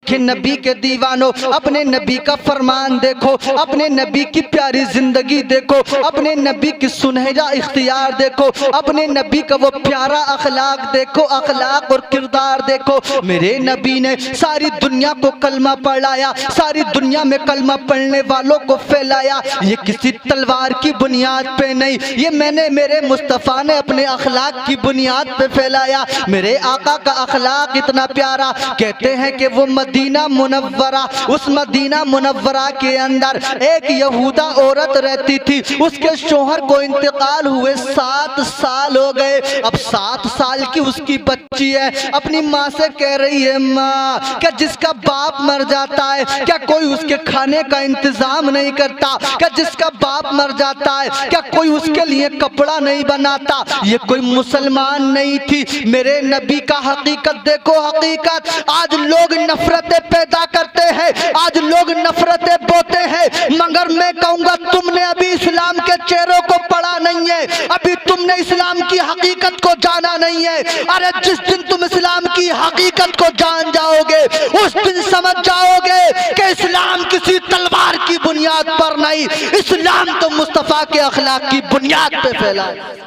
देखे नबी के दीवानों, अपने नबी का फरमान देखो, अपने नबी की प्यारी जिंदगी देखो, अपने नबी की सुनहरा इख्तियार देखो, अपने नबी का वो प्यारा अखलाक देखो, अखलाक और किरदार देखो। मेरे नबी ने सारी दुनिया को कलमा पढ़ाया, सारी दुनिया में कलमा पढ़ने वालों को फैलाया। ये किसी तलवार की बुनियाद पे नहीं, ये मैंने मेरे मुस्तफ़ा ने अपने अखलाक की बुनियाद पे फैलाया। मेरे आका का अखलाक इतना प्यारा, कहते हैं कि वो मदीना मुनव्वरा, उस मदीना मुनव्वरा के अंदर एक यहूदा औरत रहती थी। उसके शोहर को इंतकाल हुए 7 साल हो गए। अब 7 साल की उसकी बच्ची है, अपनी माँ से कह रही है, माँ क्या जिसका बाप मर जाता है क्या कोई उसके खाने का इंतजाम नहीं करता? क्या जिसका बाप मर जाता है क्या कोई उसके लिए कपड़ा नहीं बनाता? ये कोई मुसलमान नहीं थी। मेरे नबी का हकीकत देखो, हकीकत। आज लोग नफरतें पैदा करते हैं, आज लोग नफरतें बोते हैं, मगर मैं कहूंगा तुमने अभी इस्लाम के चेहरों को पढ़ा नहीं है, अभी तुमने इस्लाम की हकीकत को जाना नहीं है। अरे जिस दिन तुम इस्लाम की हकीकत को जान जाओगे उस दिन समझ जाओगे कि इस्लाम किसी तलवार की बुनियाद पर नहीं, इस्लाम तो मुस्तफा के अखलाक की बुनियाद पे फैला है।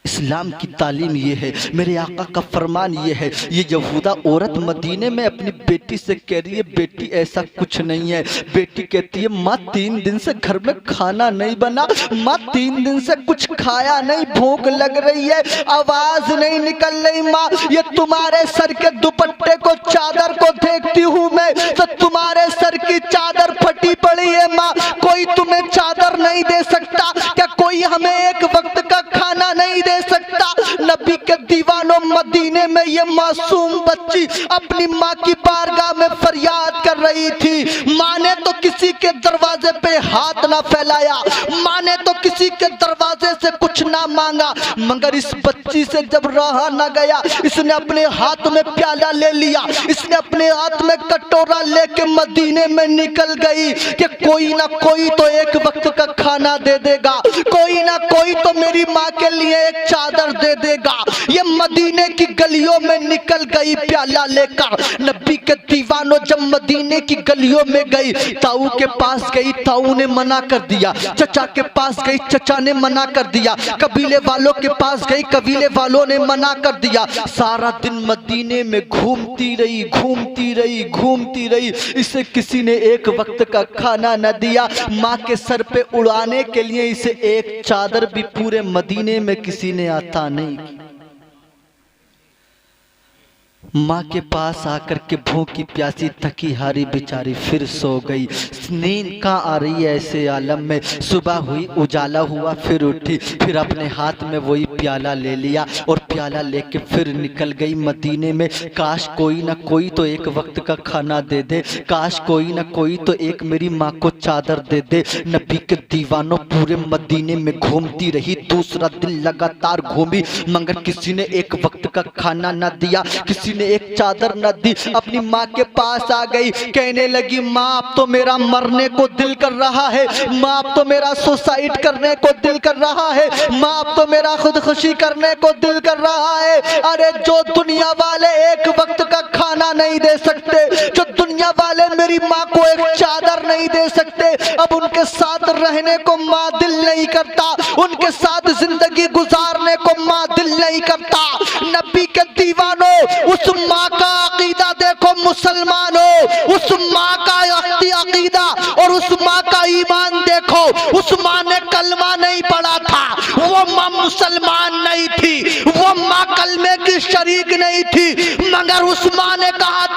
इस्लाम की तालीम ये है, मेरे आका का फरमान ये है। ये यहूदा औरत मदीने में अपनी बेटी से कह रही है, बेटी ऐसा कुछ नहीं है। बेटी कहती है, माँ 3 दिन से घर में खाना नहीं बना, माँ 3 दिन से कुछ खाया नहीं, भूख लग रही है, आवाज नहीं निकल रही। माँ ये तुम्हारे सर के दुपट्टे को, चादर को देखती हूँ मैं तो तुम्हारे सर की चादर फटी पड़ी है। माँ कोई तुम्हें चादर नहीं दे सकता क्या? कोई हमें एक वक्त का खाना नहीं दे सकता? नबी के दीवानों, मदीने में ये मासूम बच्ची अपनी माँ की बारगाह में फरियाद कर रही थी। माँ ने तो किसी के दरवाजे पे हाथ ना फैलाया, माँ ने तो किसी के दरवाजे से कुछ ना मांगा, मगर इस बच्ची से जब रहा ना गया, इसने अपने हाथ में प्याला ले लिया, इसने अपने हाथ में कटोरा लेके मदीने में निकल गई कि कोई ना कोई तो एक वक्त का खाना दे देगा, कोई ना कोई तो मेरी माँ के लिए एक चादर दे देगा। ये मदीने की गलियों में निकल गई प्याला लेकर। नबी के दीवानों जब मदीने की गलियों में गई, ताऊ के पास गई, ताऊ ने मना कर दिया, चचा के पास गई, चचा ने मना कर दिया, कबीले वालों के पास गई, कबीले वालों ने मना कर दिया। सारा दिन मदीने में घूमती रही, घूमती रही, घूमती रही, इसे किसी ने एक वक्त का खाना न दिया। माँ के सर पे उड़ाने के लिए इसे एक चादर भी पूरे मदीने में किसी ने आता नहीं। माँ के पास आकर के भूखी प्यासी थकी हारी बेचारी फिर सो गई। नींद कहाँ आ रही है ऐसे आलम में? सुबह हुई, उजाला हुआ, फिर उठी, फिर अपने हाथ में वही प्याला ले लिया और प्याला लेके फिर निकल गई मदीने में। काश कोई ना कोई तो एक वक्त का खाना दे दे, काश कोई ना कोई तो एक मेरी माँ को चादर दे दे। नबी के दीवानों पूरे मदीने में घूमती रही, दूसरा दिन लगातार घूमी, मगर किसी ने एक वक्त का खाना न दिया, किसी ने एक चादर न दी। अपनी माँ के पास आ गई, कहने लगी, माँ अब तो मेरा मरने को दिल कर रहा है, माँ अब तो मेरा सुसाइड करने को दिल कर रहा है, माँ अब तो मेरा खुदकुशी करने को दिल कर रहा है। अरे जो दुनिया वाले एक वक्त का खाना नहीं दे सकते, जो दुनिया वाले मेरी माँ को एक चादर नहीं दे सकते, अब उनके साथ रहने को माँ दिल नहीं करता, उनके साथ जिंदगी गुजारने को माँ दिल नहीं करता। नबी के दीवानों उस माँ का अकीदा देखो मुसलमानों, उस माँ का अकीदा और उस माँ का ईमान देखो। उस माँ ने कलमा नहीं पढ़ा था, वो माँ मुसलमान नहीं थी, वो माँ कलमे की शरीक नहीं थी, मगर उस माँ ने कहा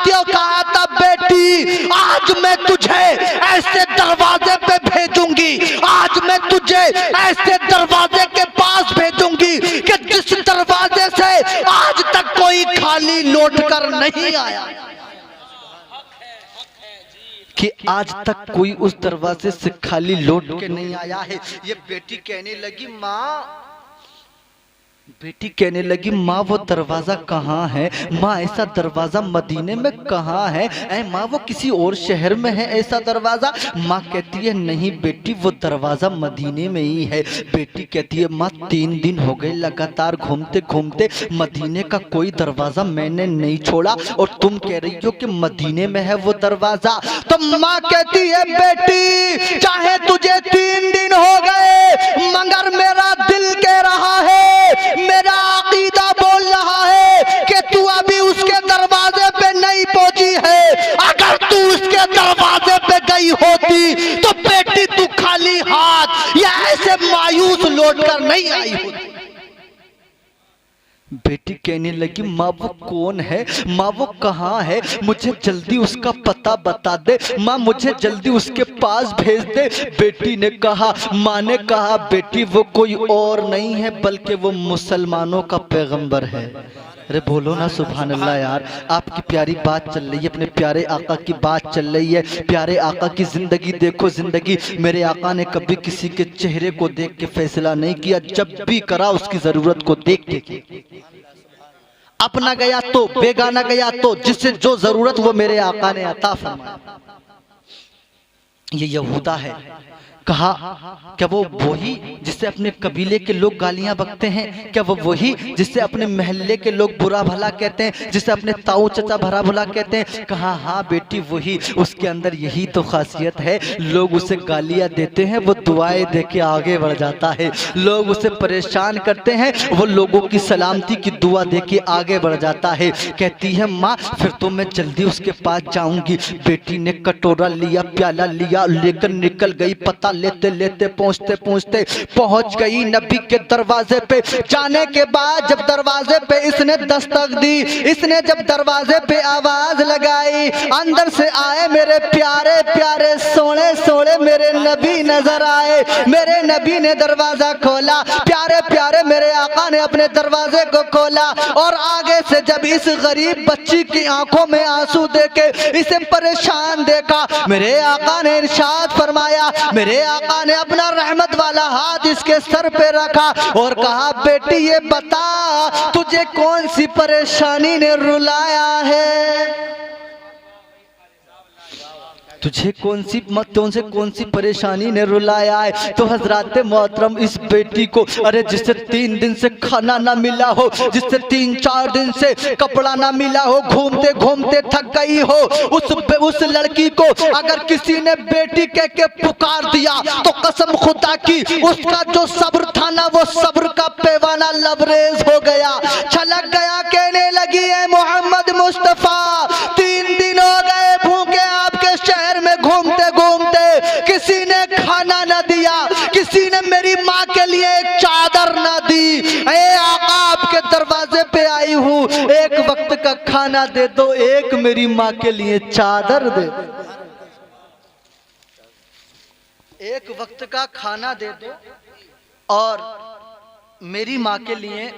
था, बेटी आज मैं तुझे ऐसे दरवाजे पे भेजूंगी, आज मैं तुझे ऐसे दरवाजे के पास भेजूंगी कि जिस दरवाजे से आज तक कोई खाली लौट कर नहीं आया, कि आज तक कोई उस दरवाजे से खाली लौट के नहीं आया है। ये बेटी कहने लगी, माँ बेटी कहने लगी माँ वो दरवाज़ा कहाँ है? माँ ऐसा दरवाज़ा मदीने में कहाँ है? ऐ माँ वो किसी और शहर में है ऐसा दरवाज़ा? माँ कहती है नहीं बेटी वो दरवाज़ा मदीने में ही है। बेटी कहती है माँ 3 दिन हो गए लगातार घूमते घूमते मदीने का कोई दरवाज़ा मैंने नहीं छोड़ा और तुम कह रही हो कि मदीने में है वो दरवाज़ा। तो माँ कहती है बेटी चाहे तुझे 3 दिन हो गए मगर मेरा दिल कह रहा है, मेरा अकीदा बोल रहा है कि तू अभी उसके दरवाजे पे नहीं पहुंची है। अगर तू उसके दरवाजे पे गई होती तो बेटी तू खाली हाथ या ऐसे मायूस लौट कर नहीं आई होती। बेटी कहने लगी माँ वो कौन है? माँ वो कहाँ है? मुझे जल्दी उसका पता बता दे माँ, मुझे जल्दी उसके पास भेज दे। बेटी ने कहा, माँ ने कहा बेटी वो कोई और नहीं है बल्कि वो मुसलमानों का पैगंबर है। अरे बोलो ना सुभान अल्लाह यार। आपकी प्यारी बात चल रही है, अपने प्यारे आका की बात चल रही है। प्यारे आका की जिंदगी देखो, जिंदगी मेरे आका ने कभी किसी के चेहरे को देख के फैसला नहीं किया, जब भी करा उसकी जरूरत को देख के। अपना गया तो बेगाना गया तो जिससे जो जरूरत वो मेरे आका ने अता फरमाया। ये यहूदा है। कहा क्या वो वही जिससे अपने कबीले के लोग गालियां बकते हैं? क्या वो वही जिससे अपने मोहल्ले के लोग बुरा भला कहते हैं, जिससे अपने ताऊ चचा भरा भला कहते हैं? कहा हाँ बेटी वही। उसके अंदर यही तो खासियत है, लोग उसे गालियां देते हैं वो दुआएं दे के आगे बढ़ जाता है। लोग उसे परेशान करते हैं वो लोगों की सलामती की दुआ दे के आगे बढ़ जाता है। कहती है माँ फिर तो मैं जल्दी उसके पास जाऊंगी। बेटी ने कटोरा लिया, प्याला लिया, लेकर निकल गई। पता लेते लेते पहुंचते पहुंचते पहुंच गई नबी के दरवाजे पे। जाने के बाद जब दरवाजे पे इसने दस्तक दी, इसने जब दरवाजे पे आवाज लगाई, अंदर से आए मेरे प्यारे प्यारे सोने सोने मेरे नबी नजर आए। मेरे नबी ने दरवाजा खोला, प्यारे प्यारे मेरे आका ने अपने दरवाजे को खोला और आगे से जब इस गरीब बच्ची की आंखों में आंसू देके इसे परेशान देखा, मेरे आका ने इरशाद फरमाया, मेरे आका ने अपना रहमत वाला हाथ इसके सर पे रखा और कहा बेटी ये बता तुझे कौन सी परेशानी ने रुलाया है? तुझे कौन सी परेशानी ने रुलाया है? तो हजरात मोहतरम इस बेटी को, अरे जिससे 3 दिन से खाना ना मिला हो, जिससे 3-4 दिन से कपड़ा ना मिला हो, घूमते घूमते थक गई हो, उस लड़की को अगर किसी ने बेटी कह के पुकार दिया तो कसम खुदा की उसका जो सब्र था ना वो सब्र का पैमाना लबरेज हो गया, छलक गया। कहने लगी है मोहम्मद मुस्तफा 3 दिन हो गए भूखे आपके शहर में घूमते घूमते, किसी ने खाना न दिया, किसी ने मेरी माँ के लिए एक चादर न दी। ए आका आपके दरवाजे पे आई हूँ, एक वक्त का खाना दे दो, एक मेरी माँ के लिए चादर दे दो, एक वक्त का खाना दे दो और मेरी माँ के लिए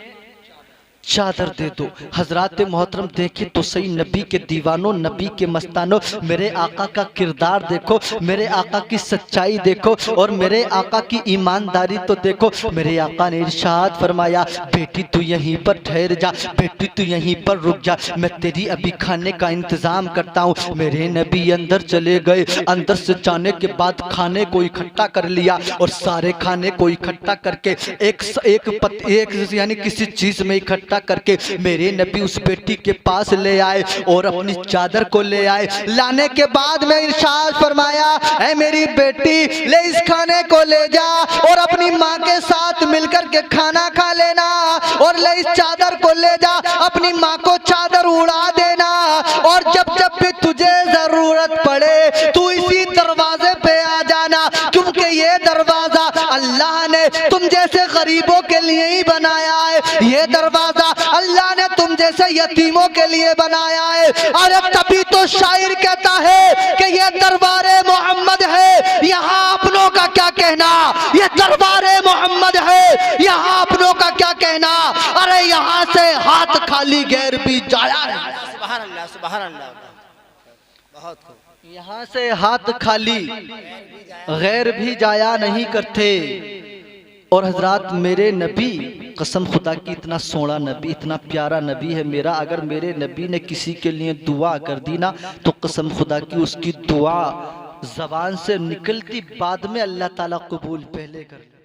चादर दे दो। हजरात मोहतरम देखिए तो सही, नबी के दीवानों, नबी के मस्तानों, मेरे आका का किरदार देखो, मेरे आका की सच्चाई देखो और मेरे आका की ईमानदारी तो देखो। मेरे आका ने इरशाद फरमाया बेटी तू यहीं पर ठहर जा, बेटी तू यहीं पर रुक जा, मैं तेरी अभी खाने का इंतजाम करता हूँ। मेरे नबी अंदर चले गए, अंदर से जाने के बाद खाने को इकट्ठा कर लिया और सारे खाने को इकट्ठा करके एक यानी किसी चीज में इकट्ठा करके मेरे नबी उस बेटी के पास ले आए और अपनी चादर को ले आए। लाने के बाद में इरशाद फरमाया ऐ मेरी बेटी ले इस खाने को ले जा और अपनी माँ के साथ मिलकर के खाना खा लेना और ले इस चादर को ले जा अपनी माँ को चादर उड़ा देना और जब जब भी तुझे जरूरत पड़े तू इसी दरवाजे पे आ जाना, क्योंकि ये दरवाजा अल्लाह ने तुम जैसे गरीबों के लिए ही बनाया है, ये दरवाजा अल्लाह ने तुम जैसे यतीमों के लिए बनाया है। अरे तभी तो शायर कहता है कि ये दरबारे मोहम्मद है, यहाँ अपनों का क्या कहना, ये दरबारे मोहम्मद है, यहाँ अपनों का क्या कहना। अरे यहाँ से हाथ खाली गैर भी जाया है। सुभान अल्लाह, सुभान अल्लाह, बहुत खूब। यहाँ से हाथ खाली गैर भी जाया नहीं करते। और हजरात मेरे नबी कसम खुदा की इतना सोना नबी, इतना प्यारा नबी है मेरा, अगर मेरे नबी ने किसी के लिए दुआ कर दी ना तो कसम खुदा की उसकी दुआ ज़बान से निकलती बाद में अल्लाह ताला कबूल पहले कर